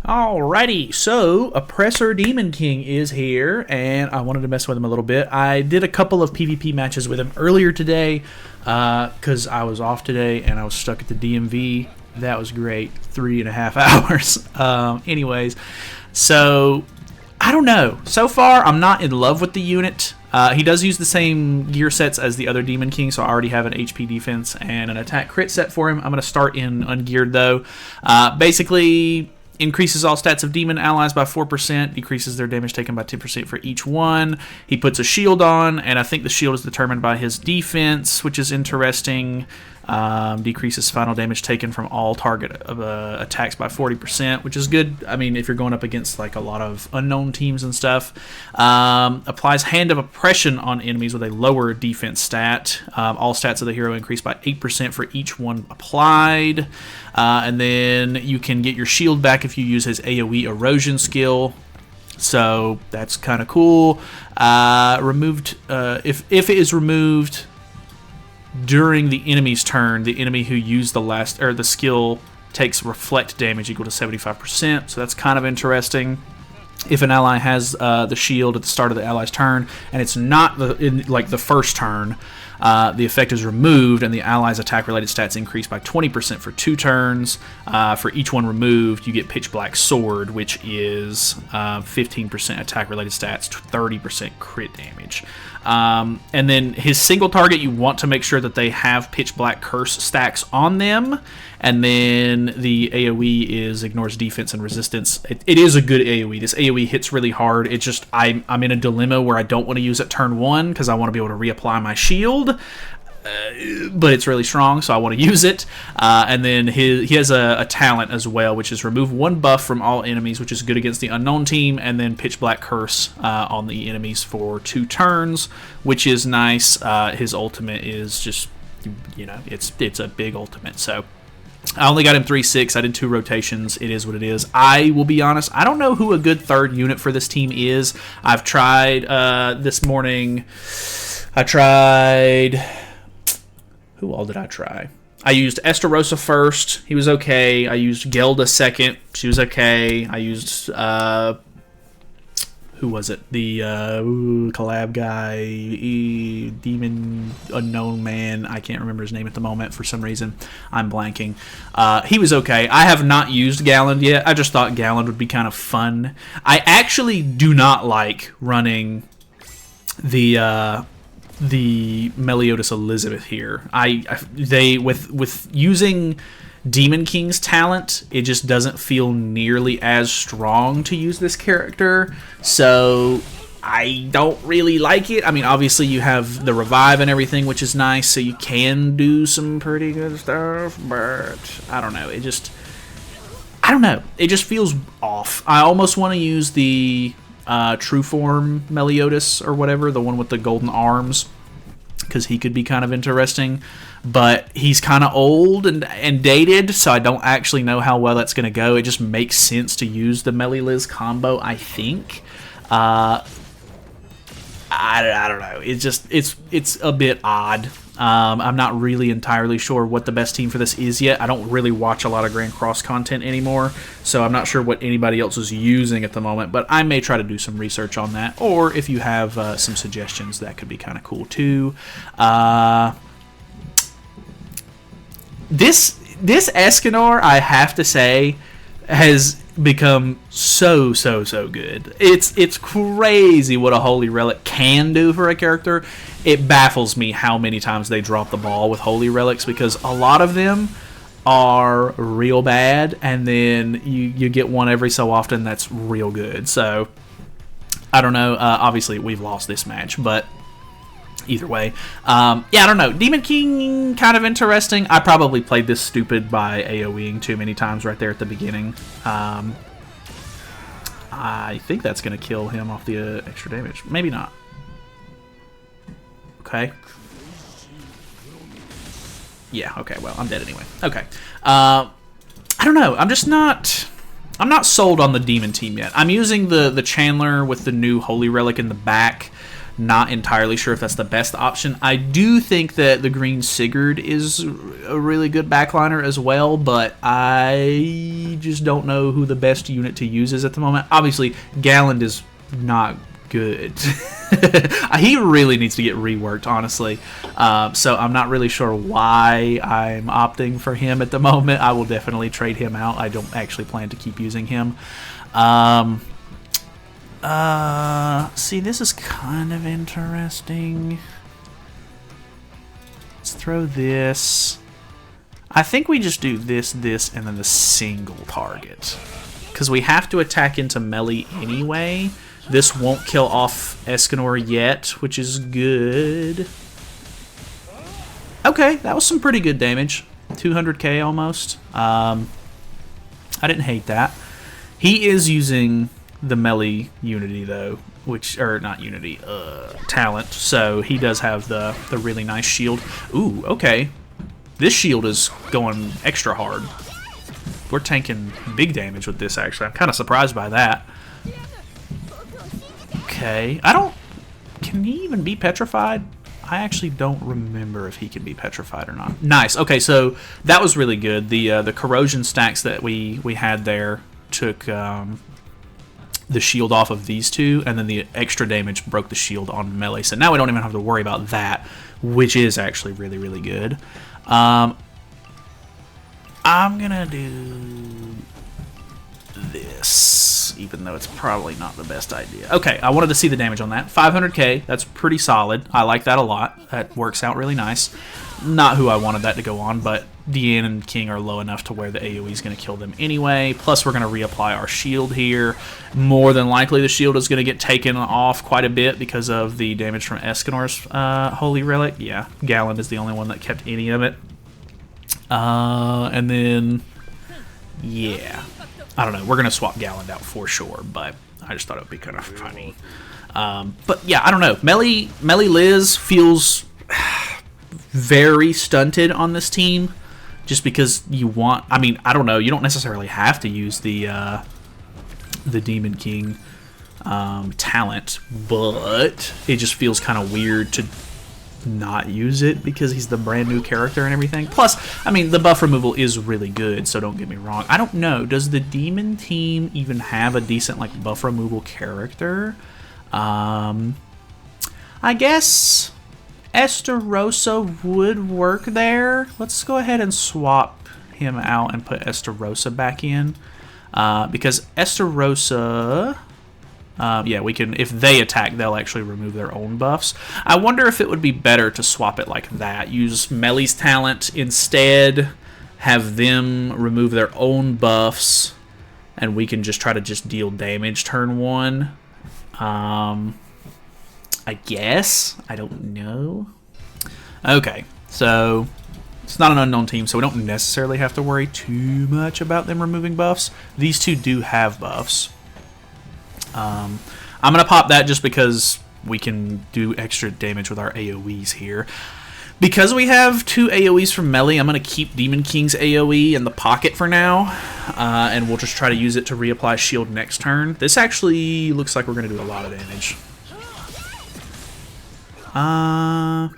Alrighty, so Oppressor Demon King is here, and I wanted to mess with him a little bit. I did a couple of PvP matches with him earlier today, because I was off today and I was stuck at the DMV. That was great, 3.5 hours. Anyways, so I don't know. So far, I'm not in love with the unit. He does use the same gear sets as the other Demon King, so I already have an HP defense and an attack crit set for him. I'm going to start in ungeared, though. Basically, increases all stats of demon allies by 4%, decreases their damage taken by 10% for each one. He puts a shield on, and I think the shield is determined by his defense, which is interesting. Decreases final damage taken from all target attacks by 40%, which is good. I mean, if you're going up against like a lot of unknown teams and stuff. Applies Hand of Oppression on enemies with a lower defense stat. All stats of the hero increase by 8% for each one applied. And then you can get your shield back if you use his AoE erosion skill. So that's kind of cool. Removed if it is removed during the enemy's turn, the enemy who used the skill takes reflect damage equal to 75%. So that's kind of interesting. If an ally has the shield at the start of the ally's turn, and it's not the first turn, the effect is removed, and the ally's attack-related stats increase by 20% for 2 turns. For each one removed, you get Pitch Black Sword, which is 15% attack-related stats, 30% crit damage. And then his single target, you want to make sure that they have Pitch Black Curse stacks on them. And then the AoE is ignores defense and resistance. It is a good AoE. This AoE hits really hard. It's just I'm in a dilemma where I don't want to use it turn 1 because I want to be able to reapply my shield. But it's really strong, so I want to use it. And then he has a talent as well, which is remove 1 buff from all enemies, which is good against the unknown team, and then Pitch Black Curse on the enemies for 2 turns, which is nice. His ultimate is just, it's a big ultimate. So I only got him 3/6. I did 2 rotations. It is what it is. I will be honest, I don't know who a good third unit for this team is. I've tried this morning. Who all did I try? I used Estarossa first. He was okay. I used Gelda second. She was okay. I used who was it? The collab guy, Demon Unknown Man. I can't remember his name at the moment for some reason. I'm blanking. He was okay. I have not used Galland yet. I just thought Galland would be kind of fun. I actually do not like running the Meliodas Elizabeth here. With using Demon King's talent, it just doesn't feel nearly as strong to use this character. So I don't really like it. I mean, obviously you have the revive and everything, which is nice, so you can do some pretty good stuff, but I don't know. It just feels off. I almost want to use the True Form Meliodas or whatever, the one with the golden arms, because he could be kind of interesting, but he's kind of old and dated, so I don't actually know how well that's going to go. It just makes sense to use the Meli-Liz combo, I think. I don't know. It's a bit odd. I'm not really entirely sure what the best team for this is yet. I don't really watch a lot of Grand Cross content anymore, so I'm not sure what anybody else is using at the moment, but I may try to do some research on that, or if you have some suggestions, that could be kind of cool too. This Escanor, I have to say, has become so good. It's crazy what a Holy Relic can do for a character. It baffles me how many times they drop the ball with Holy Relics, because a lot of them are real bad, and then you get one every so often that's real good. So I don't know. Obviously we've lost this match, but either way, I don't know. Demon King, kind of interesting. I probably played this stupid by AoEing too many times right there at the beginning. I think that's going to kill him off the extra damage. Maybe not. Okay. Yeah, okay, well, I'm dead anyway. Okay. I don't know. I'm not sold on the Demon team yet. I'm using the Chandler with the new Holy Relic in the back Not entirely sure if that's the best option. I do think that the green Sigurd is a really good backliner as well, but I just don't know who the best unit to use is at the moment. Obviously, Galland is not good. He really needs to get reworked, honestly. So I'm not really sure why I'm opting for him at the moment. I will definitely trade him out. I don't actually plan to keep using him. See, this is kind of interesting. Let's throw this. I think we just do this, and then the single target. Because we have to attack into melee anyway. This won't kill off Escanor yet, which is good. Okay, that was some pretty good damage. 200k almost. I didn't hate that. He is using the melee unity though, or not unity, talent. So he does have the really nice shield. Ooh, okay. This shield is going extra hard. We're tanking big damage with this, actually. I'm kind of surprised by that. Okay. Can he even be petrified? I actually don't remember if he can be petrified or not. Nice. Okay, so that was really good. The corrosion stacks that we had there took the shield off of these two, and then the extra damage broke the shield on melee. So now we don't even have to worry about that, which is actually really, really good. I'm gonna do this, even though it's probably not the best idea. Okay, I wanted to see the damage on that. 500k, that's pretty solid. I like that a lot. That works out really nice. Not who I wanted that to go on, but Deanne and King are low enough to where the AoE is going to kill them anyway. Plus, we're going to reapply our shield here. More than likely, the shield is going to get taken off quite a bit because of the damage from Escanor's Holy Relic. Yeah, Galland is the only one that kept any of it. And then, yeah, I don't know. We're going to swap Galland out for sure, but I just thought it would be kind of funny. But yeah, I don't know. Melee Liz feels very stunted on this team, just because you want. I mean, I don't know. You don't necessarily have to use the Demon King talent, but it just feels kind of weird to not use it because he's the brand new character and everything. Plus, I mean, the buff removal is really good, so don't get me wrong. I don't know. Does the Demon team even have a decent like buff removal character? I guess Estarossa would work there. Let's go ahead and swap him out and put Estarossa back in. Because Estarossa, yeah, we can, if they attack, they'll actually remove their own buffs. I wonder if it would be better to swap it like that. Use Melee's talent instead, have them remove their own buffs, and we can just try to just deal damage turn one. I guess. I don't know. Okay, so it's not an unknown team, so we don't necessarily have to worry too much about them removing buffs. These two do have buffs. I'm going to pop that just because we can do extra damage with our AoEs here. Because we have two AoEs from melee, I'm going to keep Demon King's AoE in the pocket for now. And we'll just try to use it to reapply shield next turn. This actually looks like we're going to do a lot of damage.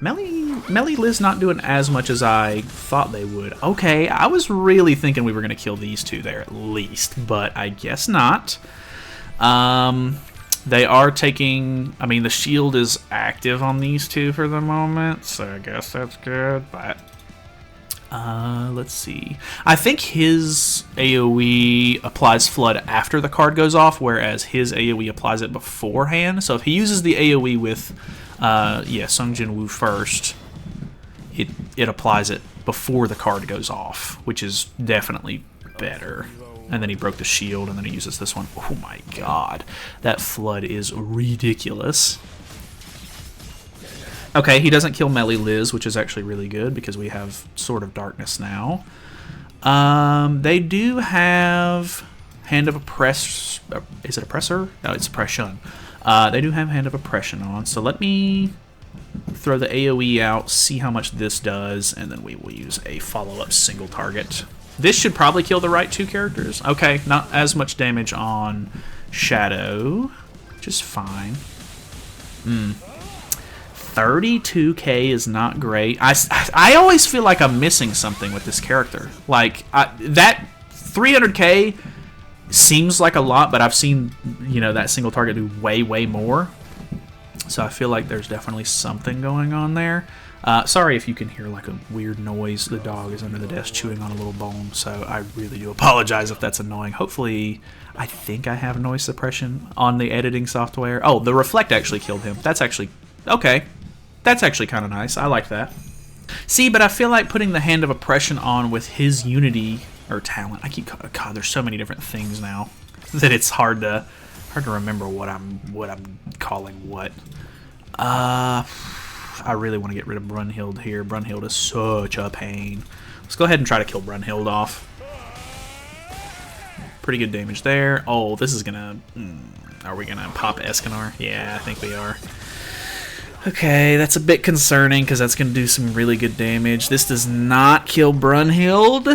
Melee Liz not doing as much as I thought they would. Okay, I was really thinking we were going to kill these two there at least, but I guess not. They are taking, I mean, the shield is active on these two for the moment, so I guess that's good, but let's see. I think his AoE applies Flood after the card goes off, whereas his AoE applies it beforehand. So if he uses the AoE with Sung Jin Woo first, it applies it before the card goes off, which is definitely better. And then he broke the shield, and then he uses this one. Oh my god, that Flood is ridiculous. Okay, he doesn't kill Melee Liz, which is actually really good because we have Sword of Darkness now. They do have Hand of Oppressor. Is it Oppressor? No, it's Oppression. They do have Hand of Oppression on, so let me throw the AoE out, see how much this does, and then we will use a follow-up single target. This should probably kill the right two characters. Okay, not as much damage on Shadow, which is fine. 32k is not great. I always feel like I'm missing something with this character. Like, that 300k seems like a lot, but I've seen, you know, that single target do way, way more. So I feel like there's definitely something going on there. Sorry if you can hear like a weird noise. The dog is under the desk chewing on a little bone, so I really do apologize if that's annoying. Hopefully, I think I have noise suppression on the editing software. Oh, the reflect actually killed him. That's actually, okay. That's actually kind of nice. I like that. See, but I feel like putting the Hand of Oppression on with his Unity or talent. I keep, God, there's so many different things now that it's hard to remember what I'm calling what. I really want to get rid of Brunhild here. Brunhild is such a pain. Let's go ahead and try to kill Brunhild off. Pretty good damage there. Oh, this is gonna. Are we gonna pop Escanor? Yeah, I think we are. Okay, that's a bit concerning because that's going to do some really good damage. This does not kill Brunhild.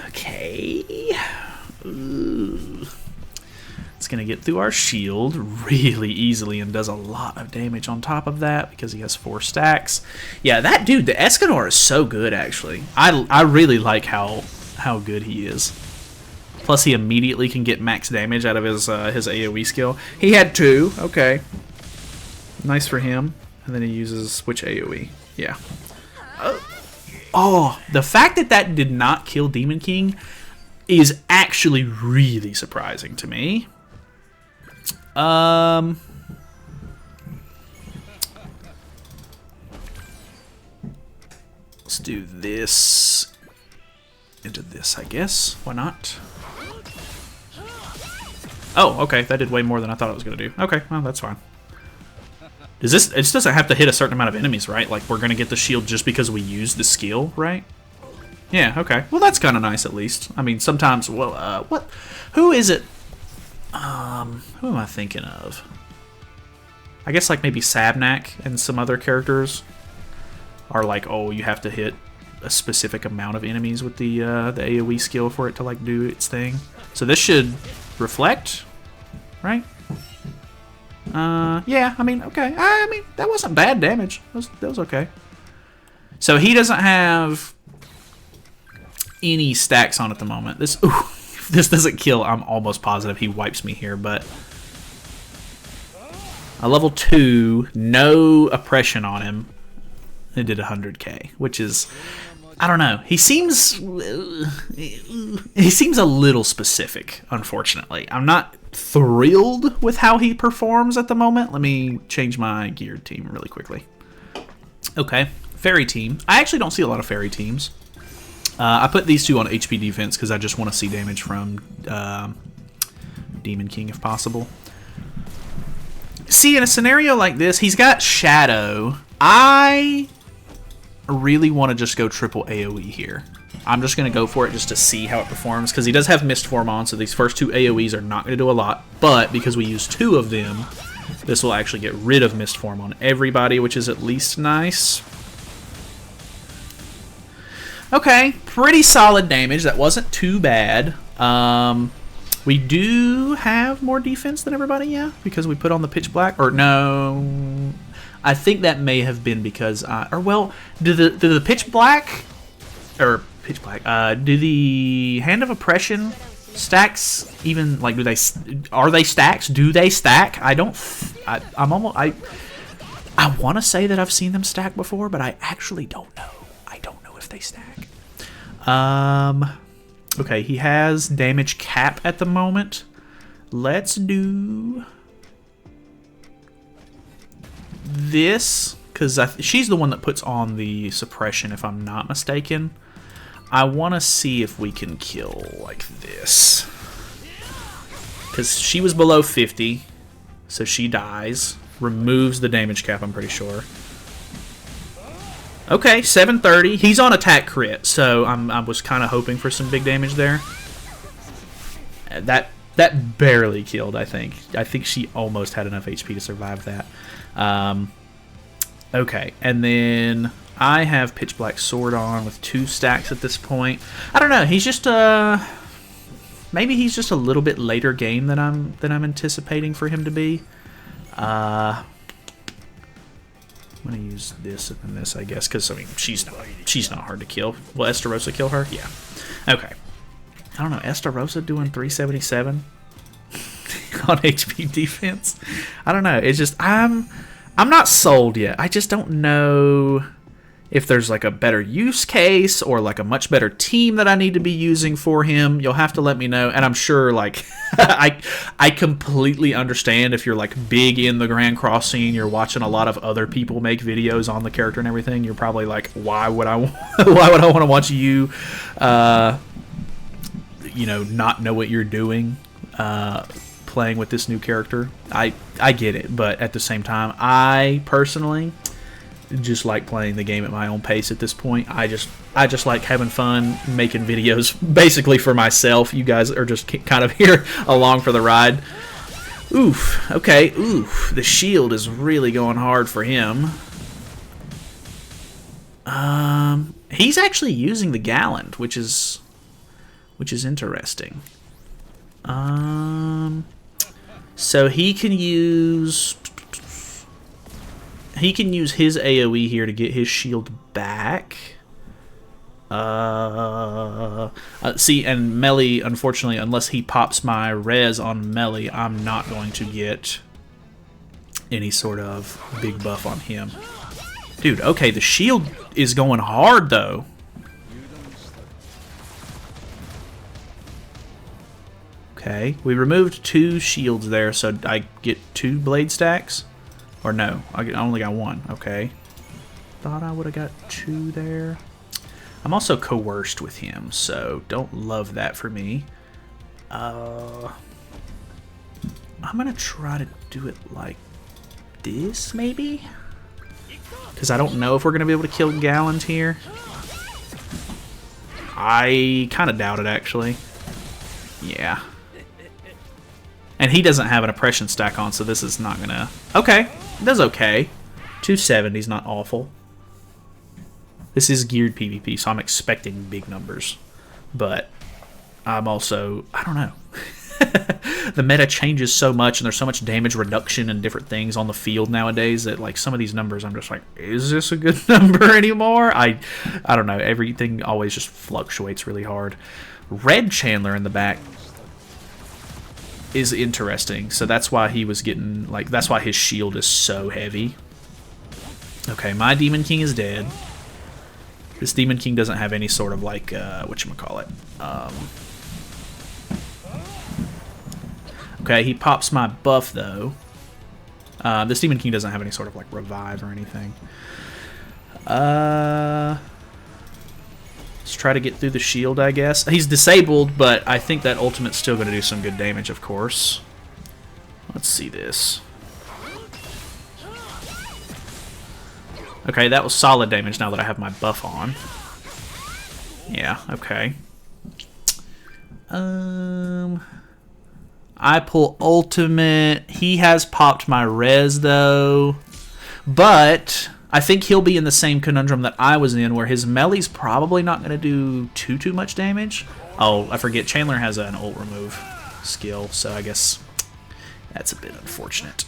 Okay. Ooh. It's going to get through our shield really easily and does a lot of damage on top of that because he has 4 stacks. Yeah, that dude, the Escanor is so good, actually. I really like how good he is. Plus, he immediately can get max damage out of his AoE skill. He had 2. Okay. Nice for him. And then he uses which AoE? Yeah. Oh, the fact that that did not kill Demon King is actually really surprising to me. Let's do this into this, I guess. Why not? Oh, okay. That did way more than I thought it was going to do. Okay, well, that's fine. It just doesn't have to hit a certain amount of enemies, right? Like, we're going to get the shield just because we use the skill, right? Yeah, okay. Well, that's kind of nice, at least. I mean, sometimes, well, what? Who is it? Who am I thinking of? I guess, like, maybe Sabnak and some other characters are like, oh, you have to hit a specific amount of enemies with the AoE skill for it to, like, do its thing. So this should reflect, right? Yeah, I mean, okay. I mean, that wasn't bad damage. That was okay. So he doesn't have any stacks on at the moment. This, ooh, if this doesn't kill, I'm almost positive he wipes me here, but a level 2, no oppression on him. It did 100k, which is, I don't know. He seems a little specific, unfortunately. I'm not thrilled with how he performs at the moment. Let me change my geared team really quickly. Okay, fairy team. I actually don't see a lot of fairy teams. I put these 2 on HP defense because I just want to see damage from Demon King if possible. See, in a scenario like this, he's got Shadow. I really want to just go triple AoE here. I'm just going to go for it just to see how it performs, because he does have Mist Form on, so these first 2 AoEs are not going to do a lot, but because we use 2 of them, this will actually get rid of Mist Form on everybody, which is at least nice. Okay, pretty solid damage. That wasn't too bad. We do have more defense than everybody, yeah, because we put on the Pitch Black, or no, I think that may have been because, or well, do the Pitch Black, or Pitch Black, do the Hand of Oppression stacks even, like, are they stacks? Do they stack? I want to say that I've seen them stack before, but I actually don't know. I don't know if they stack. Okay, he has damage cap at the moment. Let's do this, because she's the one that puts on the suppression, if I'm not mistaken. I want to see if we can kill like this, because she was below 50, so she dies. Removes the damage cap, I'm pretty sure. Okay, 730. He's on attack crit, so I was kind of hoping for some big damage there. That barely killed, I think. I think she almost had enough HP to survive that. Okay, and then I have Pitch Black Sword on with 2 stacks at this point. I don't know. He's just maybe he's just a little bit later game than I'm anticipating for him to be. Let I'm gonna use this and this, I guess, because I mean she's not hard to kill. Will Estarossa kill her? Yeah. Okay. I don't know. Estarossa doing 377 on HP defense. I don't know. It's just I'm not sold yet. I just don't know if there's like a better use case or like a much better team that I need to be using for him. You'll have to let me know. And I'm sure like I completely understand if you're like big in the Grand Cross scene, you're watching a lot of other people make videos on the character and everything. You're probably like, why would I want to watch you not know what you're doing playing with this new character? I get it, but at the same time, I personally just like playing the game at my own pace at this point. I just like having fun making videos basically for myself. You guys are just kind of here along for the ride. Oof. Okay. Oof. The shield is really going hard for him. He's actually using the Gallant, which is interesting. So he can use his AoE here to get his shield back. See, and melee, unfortunately, unless he pops my res on melee, I'm not going to get any sort of big buff on him. Dude, okay, the shield is going hard, though. Okay, we removed 2 shields there, so I get 2 blade stacks? Or no, I only got 1. Okay. Thought I would have got 2 there. I'm also coerced with him, so don't love that for me. I'm going to try to do it like this, maybe? Because I don't know if we're going to be able to kill Gallant here. I kind of doubt it, actually. Yeah. And he doesn't have an oppression stack on, so this is not going to... Okay, that's okay. 270 is not awful. This is geared PvP, so I'm expecting big numbers. But I'm also... I don't know. The meta changes so much, and there's so much damage reduction and different things on the field nowadays that like some of these numbers I'm just like, is this a good number anymore? I don't know. Everything always just fluctuates really hard. Red Chandler in the back is interesting, so that's why he was getting like, that's why his shield is so heavy. Okay, my Demon King is dead. This Demon King doesn't have any sort of like whatchamacallit. Okay, he pops my buff though. This Demon King doesn't have any sort of like revive or anything. Let's try to get through the shield, I guess. He's disabled, but I think that ultimate's still going to do some good damage, of course. Let's see this. Okay, that was solid damage now that I have my buff on. Yeah, okay. I pull ultimate. He has popped my res, though. But I think he'll be in the same conundrum that I was in, where his melee's probably not going to do too much damage. Oh, I forget. Chandler has an ult remove skill, so I guess that's a bit unfortunate.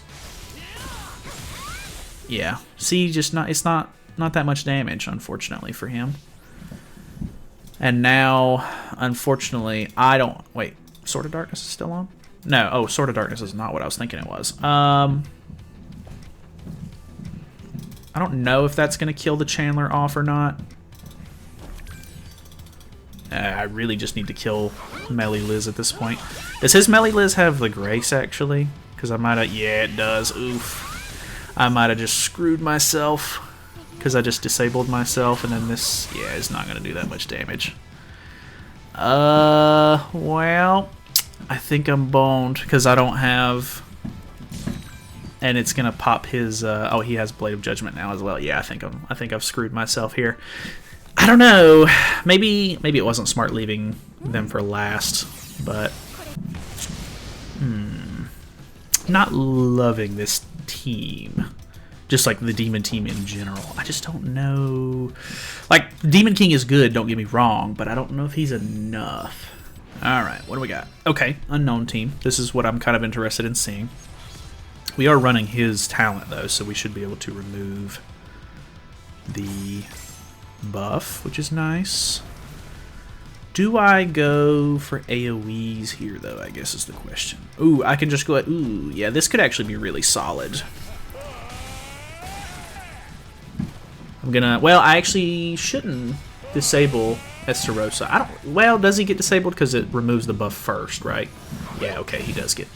Yeah. See, just it's not that much damage, unfortunately, for him. And now, unfortunately, I don't... Wait, Sword of Darkness is still on? No, oh, Sword of Darkness is not what I was thinking it was. I don't know if that's going to kill the Chandler off or not. I really just need to kill Melee Liz at this point. Does his Melee Liz have the Grace, actually? Because I might have... Yeah, it does. Oof. I might have just screwed myself. Because I just disabled myself, and then this... Yeah, is not going to do that much damage. Well... I think I'm boned, because I don't have... And it's gonna pop his. Oh, he has Blade of Judgment now as well. Yeah, I think I've screwed myself here. I don't know. Maybe it wasn't smart leaving them for last, but not loving this team. Just like the Demon team in general. I just don't know. Like, Demon King is good. Don't get me wrong, but I don't know if he's enough. All right, what do we got? Okay, unknown team. This is what I'm kind of interested in seeing. We are running his talent, though, so we should be able to remove the buff, which is nice. Do I go for AoEs here, though, I guess is the question. Ooh, I can just go at... Ooh, yeah, this could actually be really solid. I'm gonna... Well, I actually shouldn't disable Estarossa. I don't... Well, does he get disabled? Because it removes the buff first, right? Yeah, okay, he does get...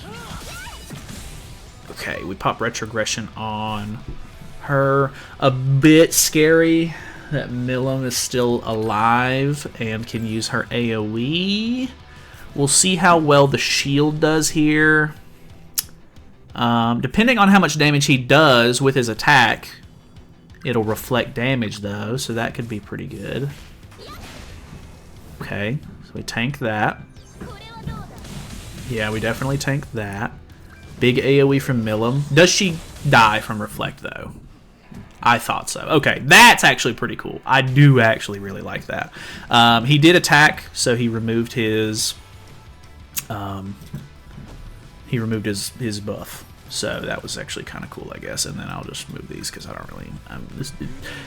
Okay, we pop Retrogression on her. A bit scary that Milim is still alive and can use her AoE. We'll see how well the shield does here. Depending on how much damage he does with his attack, it'll reflect damage though, so that could be pretty good. Okay, so we tank that. Yeah, we definitely tank that. Big AoE from Milim. Does she die from Reflect though? I thought so. Okay, that's actually pretty cool. I do actually really like that. He did attack, so he removed his his buff. So that was actually kind of cool, I guess. And then I'll just move these because I don't really...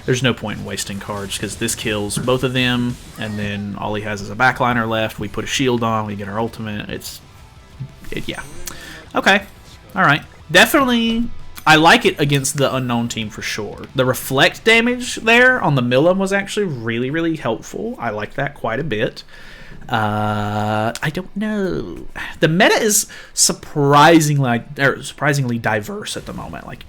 there's no point in wasting cards because this kills both of them, and then all he has is a backliner left. We put a shield on, we get our ultimate. Yeah. Okay. All right. Definitely... I like it against the unknown team for sure. The reflect damage there on the Milim was actually really, really helpful. I like that quite a bit. I don't know. The meta is surprisingly diverse at the moment. Like,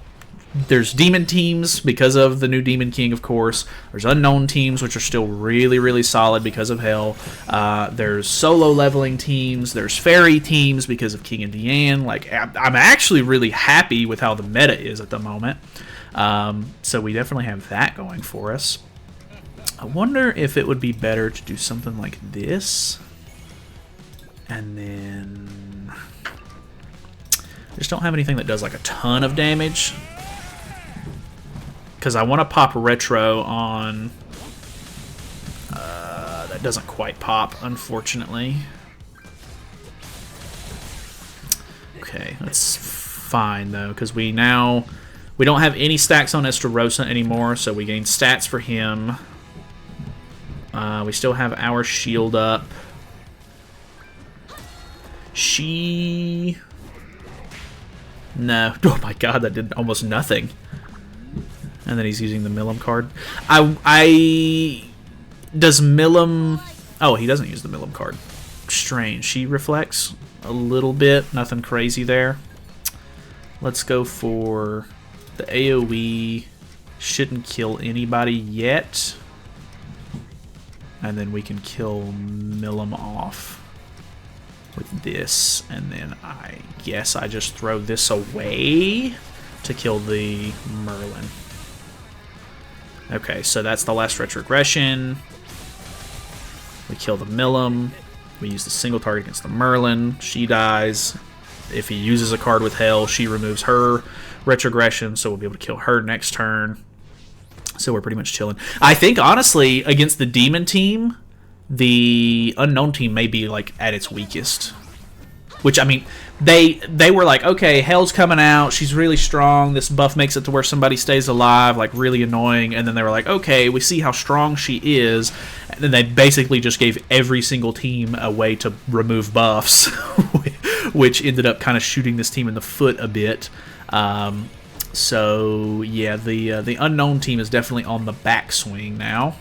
there's demon teams because of the new Demon King, of course. There's unknown teams, which are still really, really solid because of Hell. There's solo leveling teams. There's fairy teams because of King and Deanne. Like, I'm actually really happy with how the meta is at the moment. So we definitely have that going for us. I wonder if it would be better to do something like this. And then... I just don't have anything that does like a ton of damage. Because I want to pop Retro on... that doesn't quite pop, unfortunately. Okay, that's fine, though, because we don't have any stacks on Estarossa anymore, so we gain stats for him. We still have our shield up. No. Oh my god, that did almost nothing. And then he's using the Milim card. Does Milim... Oh, he doesn't use the Milim card. Strange. She reflects a little bit. Nothing crazy there. Let's go for the AoE. Shouldn't kill anybody yet. And then we can kill Milim off with this. And then I guess I just throw this away to kill the Merlin. Okay, so that's the last retrogression. We kill the Milim. We use the single target against the Merlin. She dies. If he uses a card with Hell, she removes her retrogression, so we'll be able to kill her next turn. So we're pretty much chilling. I think, honestly, against the Demon team, the Unknown team may be, like, at its weakest. Which, I mean, they were like, okay, Hell's coming out, she's really strong, this buff makes it to where somebody stays alive, like, really annoying, and then they were like, okay, we see how strong she is, and then they basically just gave every single team a way to remove buffs, which ended up kind of shooting this team in the foot a bit. So, yeah, the Unknown team is definitely on the backswing now,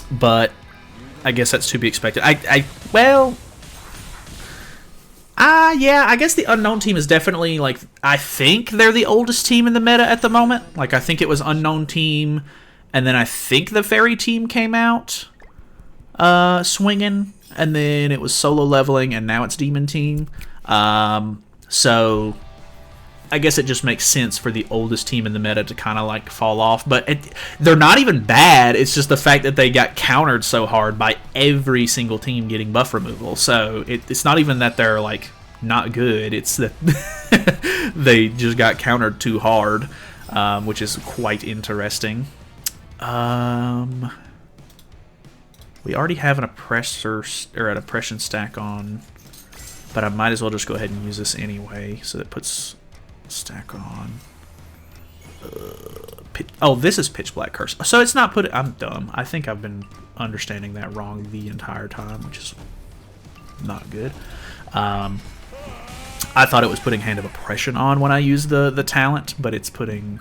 but I guess that's to be expected. Yeah, I guess the Unknown team is definitely, like, I think they're the oldest team in the meta at the moment. Like, I think it was Unknown team, and then I think the Fairy team came out swinging, and then it was solo leveling, and now it's Demon team. So I guess it just makes sense for the oldest team in the meta to kind of, like, fall off. But they're not even bad. It's just the fact that they got countered so hard by every single team getting buff removal. So it's not even that they're, like, not good. It's that they just got countered too hard, which is quite interesting. We already have an Oppressor or an Oppression stack on, but I might as well just go ahead and use this anyway. So that puts stack on. Oh, this is Pitch Black Curse. So it's not put. I'm dumb. I think I've been understanding that wrong the entire time, which is not good. I thought it was putting Hand of Oppression on when I used the talent, but it's putting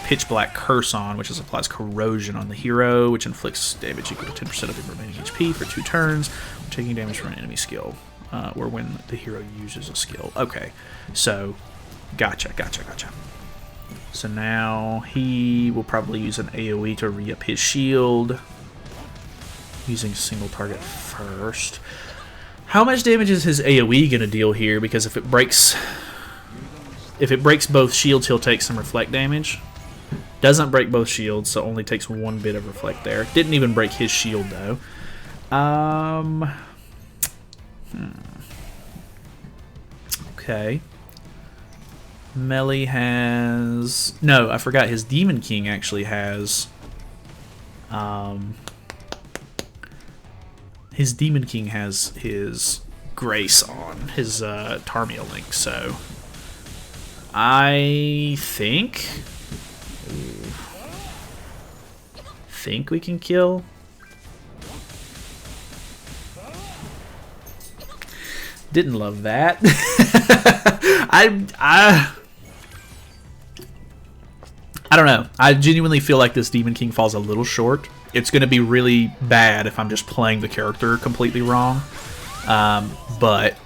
Pitch Black Curse on, which applies corrosion on the hero, which inflicts damage equal to 10% of the remaining HP for 2 turns, taking damage from an enemy skill, or when the hero uses a skill. Okay, so gotcha. So now he will probably use an AoE to re-up his shield, using single target first. How much damage is his AoE going to deal here? Because if it breaks both shields, he'll take some reflect damage. Doesn't break both shields, so only takes 1 bit of reflect there. Didn't even break his shield though. Okay. Melee has... No, I forgot. His Demon King actually has... His Demon King has his Grace on. His Tarmia Link, so... I think we can kill. Didn't love that. I don't know. I genuinely feel like this Demon King falls a little short. It's going to be really bad if I'm just playing the character completely wrong. But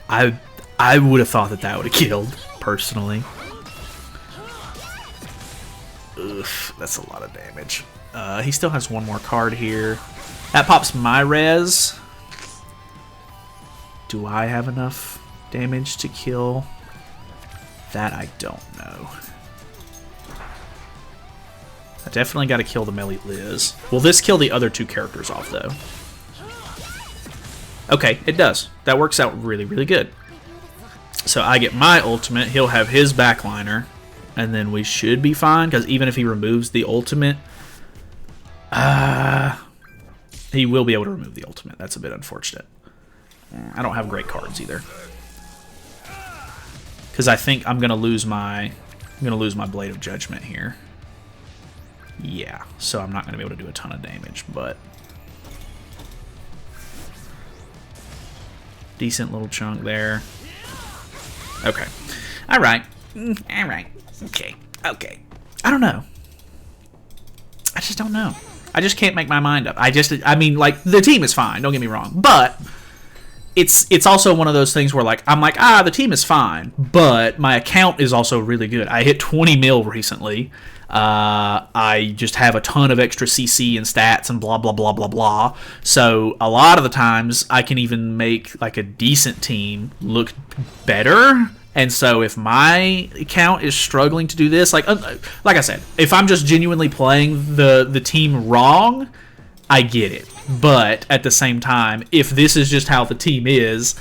I would have thought that would have killed, personally. Oof, that's a lot of damage. He still has 1 more card here. That pops my res. Do I have enough damage to kill? That I don't know. I definitely got to kill the melee Liz. Will this kill the other 2 characters off, though? Okay, it does. That works out really, really good. So I get my ultimate, he'll have his backliner, and then we should be fine, because even if he removes the ultimate, he will be able to remove the ultimate. That's a bit unfortunate. I don't have great cards either. Because I think I'm gonna lose my Blade of Judgment here. Yeah, so I'm not gonna be able to do a ton of damage, but decent little chunk there. Okay. Alright. Alright. Okay. I don't know. I just don't know. I just can't make my mind up. I mean, like, the team is fine, don't get me wrong. But it's also one of those things where, like, I'm like, the team is fine, but my account is also really good. I hit 20 mil recently. I just have a ton of extra CC and stats and blah, blah, blah, blah, blah. So a lot of the times I can even make like a decent team look better. And so if my account is struggling to do this, like I said, if I'm just genuinely playing the team wrong, I get it. But at the same time, if this is just how the team is,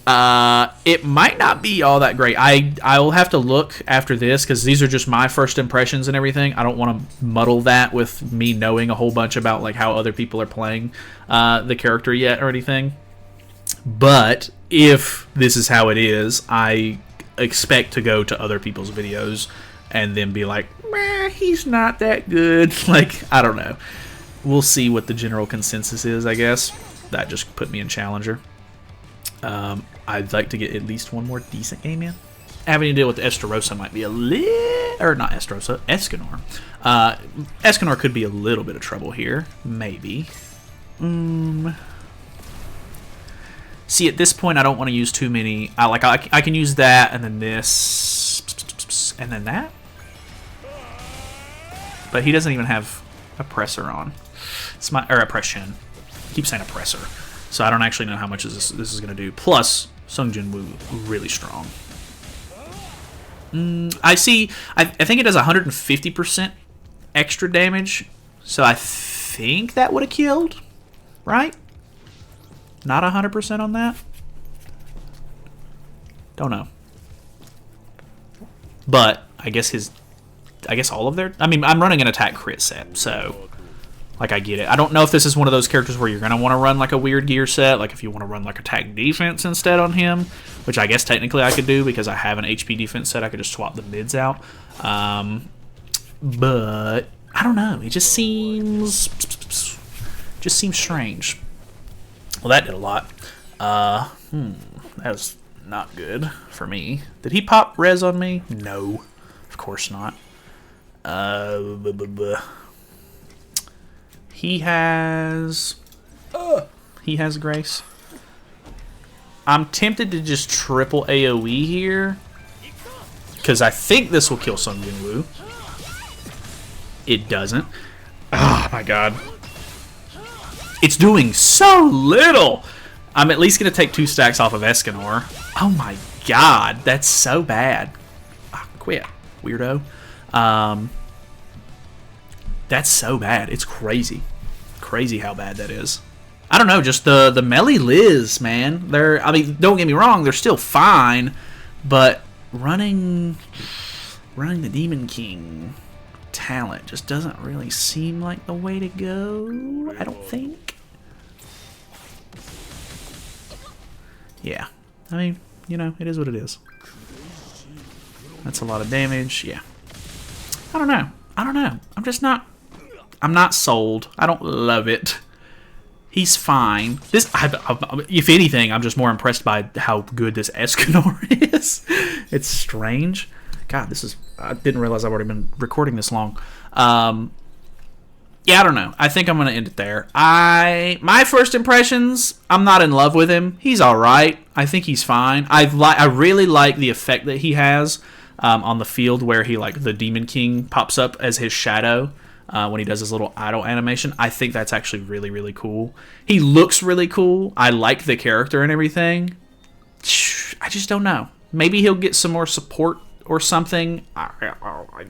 it might not be all that great. I will have to look after this because these are just my first impressions and everything. I don't want to muddle that with me knowing a whole bunch about like how other people are playing the character yet or anything. But if this is how it is, I expect to go to other people's videos and then be like, meh, he's not that good. Like, I don't know. We'll see what the general consensus is, I guess. That just put me in Challenger. I'd like to get at least one more decent game in. Having to deal with Estarossa might be a little... Or not Estarossa, Escanor. Escanor could be a little bit of trouble here. Maybe. See, at this point, I don't want to use too many... I can use that, and then this... And then that? But he doesn't even have Oppressor on. It's my... Or Oppression. I keep saying Oppressor. So I don't actually know how much this is going to do. Plus, Sung Jin Woo really strong. I see. I think it does 150% extra damage. So I think that would have killed, right? Not 100% on that. Don't know. But I guess all of their. I mean, I'm running an attack crit set, so. Like, I get it. I don't know if this is one of those characters where you're going to want to run, like, a weird gear set. Like, if you want to run, like, attack defense instead on him. which I guess technically I could do because I have an HP defense set. I could just swap the mids out. But I don't know. It just seems strange. Well, that did a lot. That was not good for me. Did he pop res on me? No, of course not. He has grace. I'm tempted to just triple AoE here because I think this will kill Sung Jin Woo. It doesn't. Oh my god. It's doing so little. I'm at least going to take 2 stacks off of Escanor. Oh my god, that's so bad. Oh, quit, weirdo. That's so bad. It's crazy. Crazy how bad that is. I don't know, just the melee Liz, man. I mean, don't get me wrong, they're still fine, but running the Demon King talent just doesn't really seem like the way to go, I don't think. Yeah, I mean, you know, it is what it is. That's a lot of damage, yeah. I don't know. I'm not sold. I don't love it. He's fine. If anything, I'm just more impressed by how good this Escanor is. It's strange. God, I didn't realize I've already been recording this long. Yeah, I don't know. I think I'm going to end it there. My first impressions, I'm not in love with him. He's all right. I think he's fine. I really like the effect that he has on the field where the Demon King pops up as his shadow when he does his little idle animation. I think that's actually really, really cool. He looks really cool. I like the character and everything. I just don't know. Maybe he'll get some more support or something. I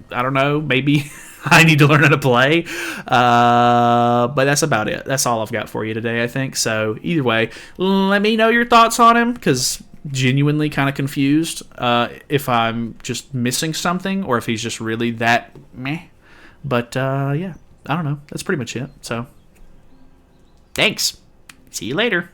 don't know. Maybe I need to learn how to play. But that's about it. That's all I've got for you today, I think. So either way, let me know your thoughts on him, because genuinely kind of confused if I'm just missing something or if he's just really that meh. But yeah, I don't know. That's pretty much it. So thanks. See you later.